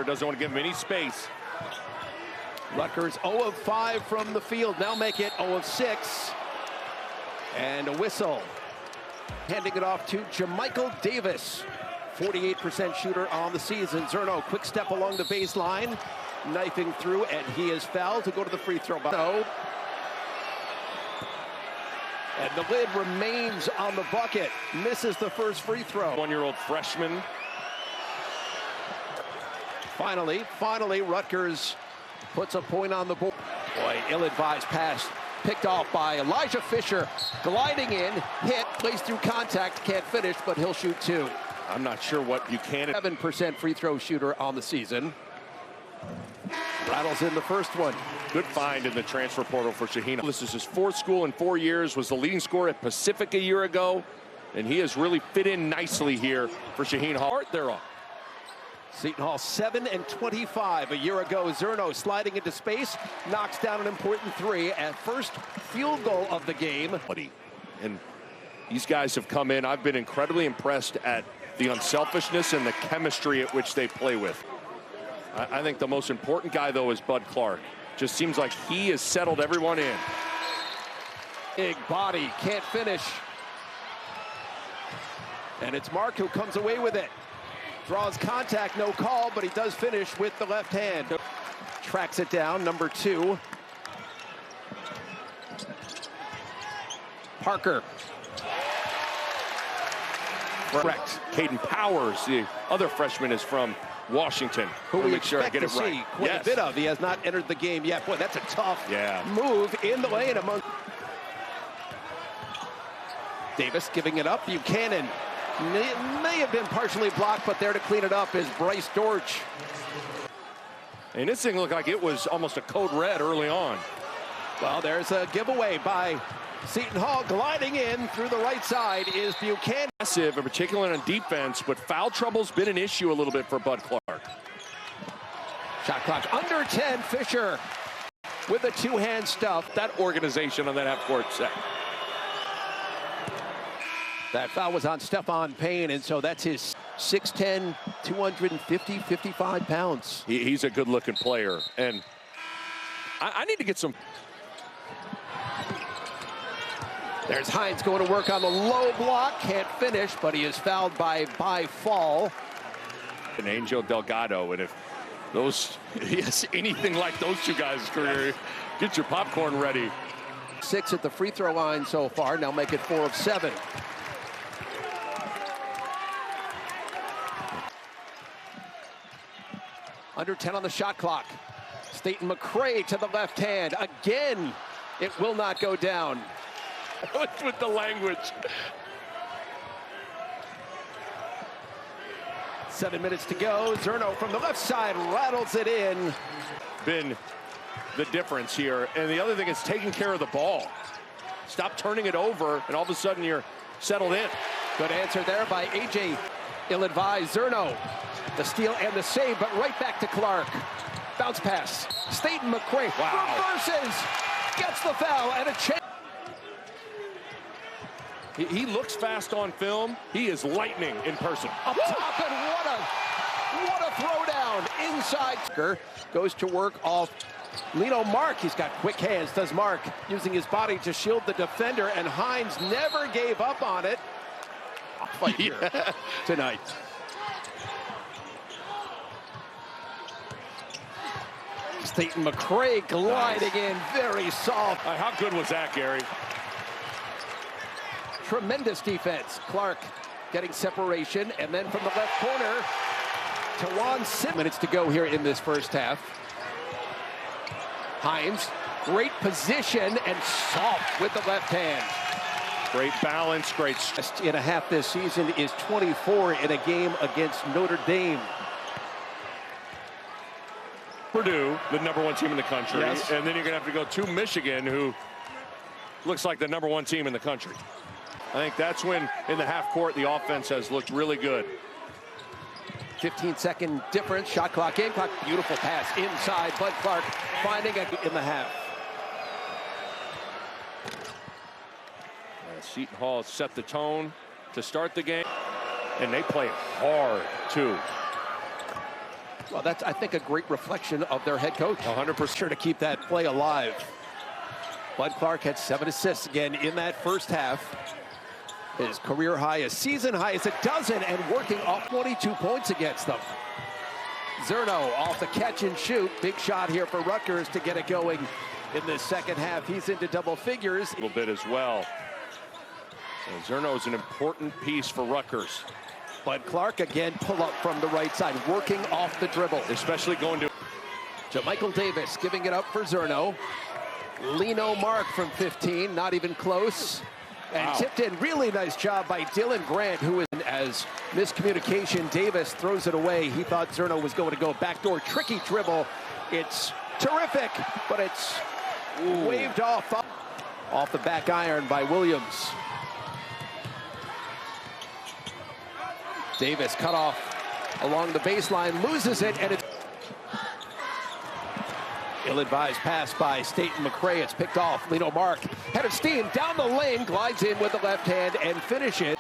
shooter, doesn't want to give him any space. Rutgers 0 of 5 from the field. Now make it 0 of 6. And a whistle. Handing it off to Jamichael Davis. 48% shooter on the season. Zerno, quick step along the baseline. Knifing through, and he is fouled to go to the free throw line. And the lid remains on the bucket. Misses the first free throw. One-year-old freshman. Finally, Rutgers puts a point on the board. Boy, ill-advised pass picked off by Elijah Fisher. Gliding in, hit, plays through contact, can't finish, but he'll shoot 2. I'm not sure what Buchanan. 7% free throw shooter on the season. Rattles in the first one. Good find in the transfer portal for Seton Hall. This is his 4th school in 4 years, was the leading scorer at Pacific a year ago, and he has really fit in nicely here for Seton Hall. They're on. Seton Hall 7 and 25 a year ago. Zerno sliding into space, knocks down an important 3 at first field goal of the game. And these guys have come in. I've been incredibly impressed at the unselfishness and the chemistry at which they play with. I think the most important guy, though, is Bud Clark. Just seems like he has settled everyone in. Big body, can't finish. And it's Mark who comes away with it. Draws contact, no call, but he does finish with the left hand. Tracks it down, number 2. Parker. Correct. Caden Powers, the other freshman, is from Washington. Who we make sure I expect get to it right. see quite a bit of. He has not entered the game yet. Boy, that's a tough move in the lane among. Davis giving it up. Buchanan may have been partially blocked, but there to clean it up is Bryce Dortch. And this thing looked like it was almost a code red early on. Well, there's a giveaway by Seton Hall. Gliding in through the right side is Buchanan. Massive, in particular on defense, but foul trouble's been an issue a little bit for Bud Clark. Shot clock under 10. Fisher with a 2-hand stuff. That organization on that half-court set. That foul was on Stephon Payne, and so that's his 6'10", 55 pounds. He's a good-looking player, and I need to get some. There's Hines going to work on the low block. Can't finish, but he is fouled by Fall. And Angel Delgado, and if those, yes, anything like those two guys' career, get your popcorn ready. 6 at the free throw line so far. Now make it 4 of 7. Under 10 on the shot clock. Staten McCray to the left hand. Again, it will not go down. With the language. 7 minutes to go. Zerno from the left side rattles it in. Been the difference here. And the other thing is taking care of the ball. Stop turning it over, and all of a sudden you're settled in. Good answer there by AJ. Ill-advised Zerno. The steal and the save, but right back to Clark. Bounce pass. Staten McCray reverses. Gets the foul and a chance. He looks fast on film. He is lightning in person. Up top, and what a throwdown inside. Goes to work off Lino Mark. He's got quick hands, does Mark, using his body to shield the defender, and Hines never gave up on it. Fight here tonight. Staten McCray gliding in, very soft. How good was that, Gary? Tremendous defense. Clark getting separation, and then from the left corner, Tawan 6 minutes to go here in this first half. Hines, great position and soft with the left hand. Great balance, great. In a half this season is 24 in a game against Notre Dame. Purdue, the #1 team in the country. Yes. And then you're going to have to go to Michigan, who looks like the #1 team in the country. I think that's when, in the half court, the offense has looked really good. 15-second difference, shot clock, game clock, beautiful pass inside. Bud Clark finding it in the half. Seton Hall set the tone to start the game, and they play hard, too. Well, that's, I think, a great reflection of their head coach. 100%. Sure to keep that play alive. Bud Clark had 7 assists again in that first half. His career high, a season high is a dozen, and working off 22 points against them. Zerno off the catch and shoot. Big shot here for Rutgers to get it going in the second half. He's into double figures. A little bit as well. So Zerno is an important piece for Rutgers. Bud Clark again pull up from the right side, working off the dribble. Especially going to Jamichael Davis giving it up for Zerno. Lino Mark from 15, not even close. And wow. Tipped in, really nice job by Dylan Grant, who is as miscommunication. Davis throws it away. He thought Zerno was going to go backdoor, tricky dribble. It's terrific, but it's waved off the back iron by Williams. Davis cut off along the baseline, loses it, and it's ill-advised pass by Seton McCray. It's picked off. Lino Mark, head of steam, down the lane, glides in with the left hand and finishes.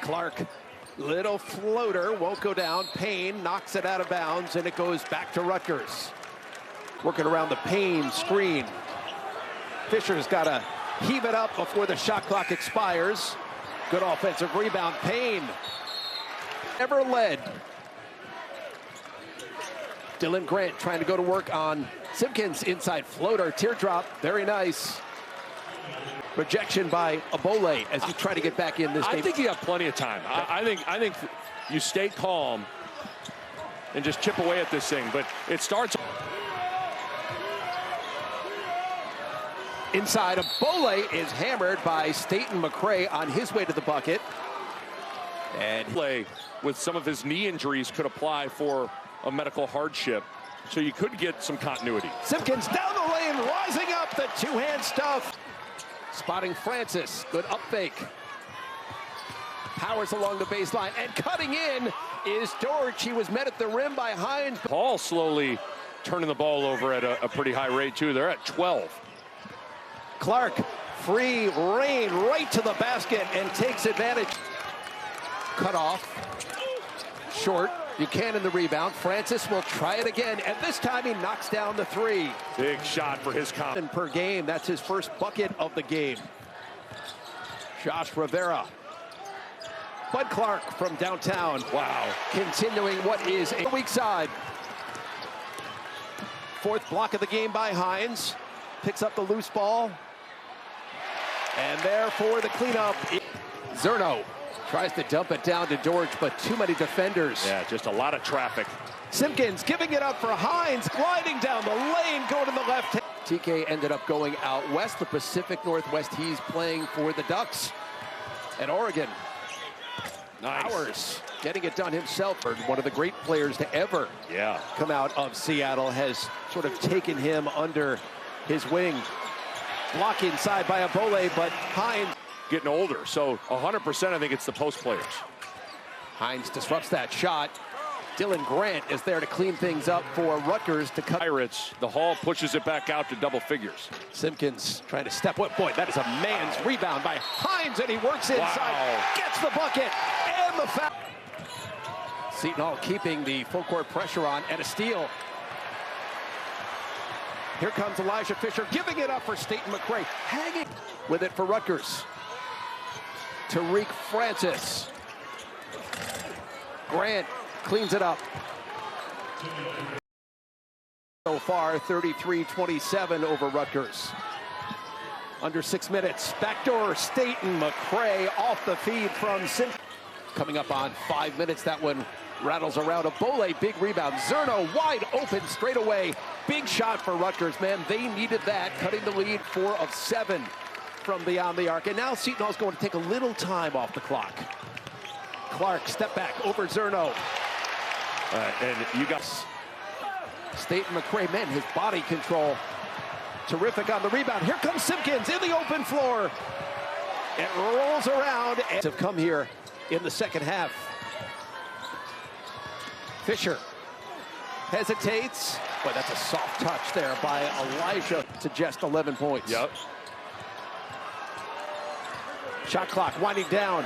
Clark, little floater, won't go down. Payne knocks it out of bounds, and it goes back to Rutgers. Working around the Payne screen. Fisher's got to heave it up before the shot clock expires. Good offensive rebound. Payne never led. Dylan Grant trying to go to work on Simpkins. Inside floater, teardrop, very nice. Rejection by Abole as he tried to get back in this game. I think you have plenty of time. I think you stay calm and just chip away at this thing, but it starts. Inside, Abole is hammered by Seton McCray on his way to the bucket. And play with some of his knee injuries could apply for a medical hardship, so you could get some continuity. Simpkins down the lane, rising up, the two-hand stuff. Spotting Francis, good up fake. Powers along the baseline, and cutting in is George. He was met at the rim by Hines. Paul slowly turning the ball over at a pretty high rate, too. They're at 12. Clark, free rein right to the basket and takes advantage. Cut off, short. Buchanan the rebound. Francis will try it again, and this time he knocks down the three. Big shot for his comp. Per game, that's his first bucket of the game. Josh Rivera. Bud Clark from downtown. Wow. Continuing what is a weak side. Fourth block of the game by Hines. Picks up the loose ball. And there for the cleanup. Zerno tries to dump it down to George, but too many defenders. Yeah, just a lot of traffic. Simpkins giving it up for Hines, gliding down the lane, going to the left. TK ended up going out west, the Pacific Northwest. He's playing for the Ducks at Oregon. Nice. Powers getting it done himself. One of the great players to ever come out of Seattle, has sort of taken him under his wing. Block inside by Abole, but Hines getting older, so 100% I think it's the post players. Hines disrupts that shot. Dylan Grant is there to clean things up for Rutgers to cut. Pirates, the Hall pushes it back out to double figures. Simpkins trying to step up. Boy, that is a man's rebound by Hines, and he works inside, gets the bucket, and the foul. Seton Hall keeping the full court pressure on, and a steal. Here comes Elijah Fisher, giving it up for Seton McCray, hanging with it for Rutgers. Tariq Francis. Grant cleans it up. So far, 33-27 over Rutgers. Under 6 minutes. Backdoor, Seton McCray off the feed from Simpkins. Coming up on 5 minutes, that one rattles around. Abole, big rebound. Zerno wide open straight away. Big shot for Rutgers, man. They needed that, cutting the lead 4 of 7 from beyond the arc. And now Seton Hall's going to take a little time off the clock. Clark, step back over Zerno. And you got Seton McCray, man, his body control. Terrific on the rebound. Here comes Simpkins in the open floor. It rolls around and have come here in the second half. Fisher hesitates. Boy, that's a soft touch there by Elijah to just 11 points. Yep. Shot clock winding down.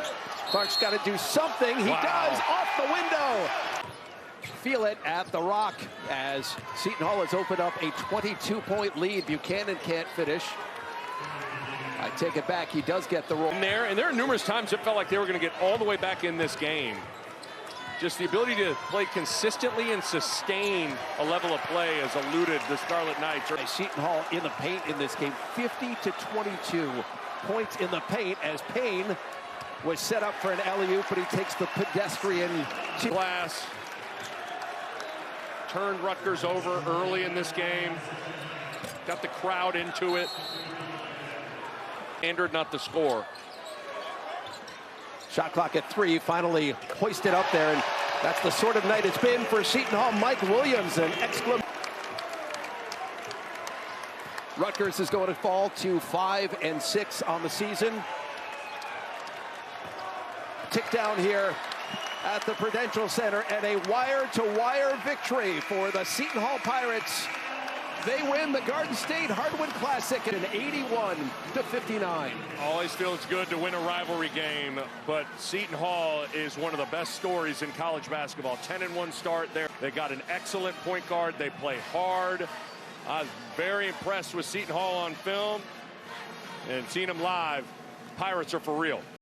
Clark's got to do something. He does, off the window. feel it at the Rock as Seton Hall has opened up a 22-point lead. Buchanan can't finish. I take it back. He does get the roll. And there are numerous times it felt like they were going to get all the way back in this game. Just the ability to play consistently and sustain a level of play has eluded the Scarlet Knights. Seton Hall in the paint in this game, 50-22 points in the paint as Payne was set up for an alley-oop, but he takes the pedestrian glass. Turned Rutgers over early in this game. Got the crowd into it. Standard not to score. Shot clock at 3, finally hoisted up there, and that's the sort of night it's been for Seton Hall. Mike Williams, an exclamation. Rutgers is going to fall to 5-6 on the season. Tick down here at the Prudential Center, and a wire-to-wire victory for the Seton Hall Pirates. They win the Garden State Hardwood Classic at an 81-59. Always feels good to win a rivalry game, but Seton Hall is one of the best stories in college basketball. 10-1 start there. They got an excellent point guard. They play hard. I was very impressed with Seton Hall on film, and seeing them live, Pirates are for real.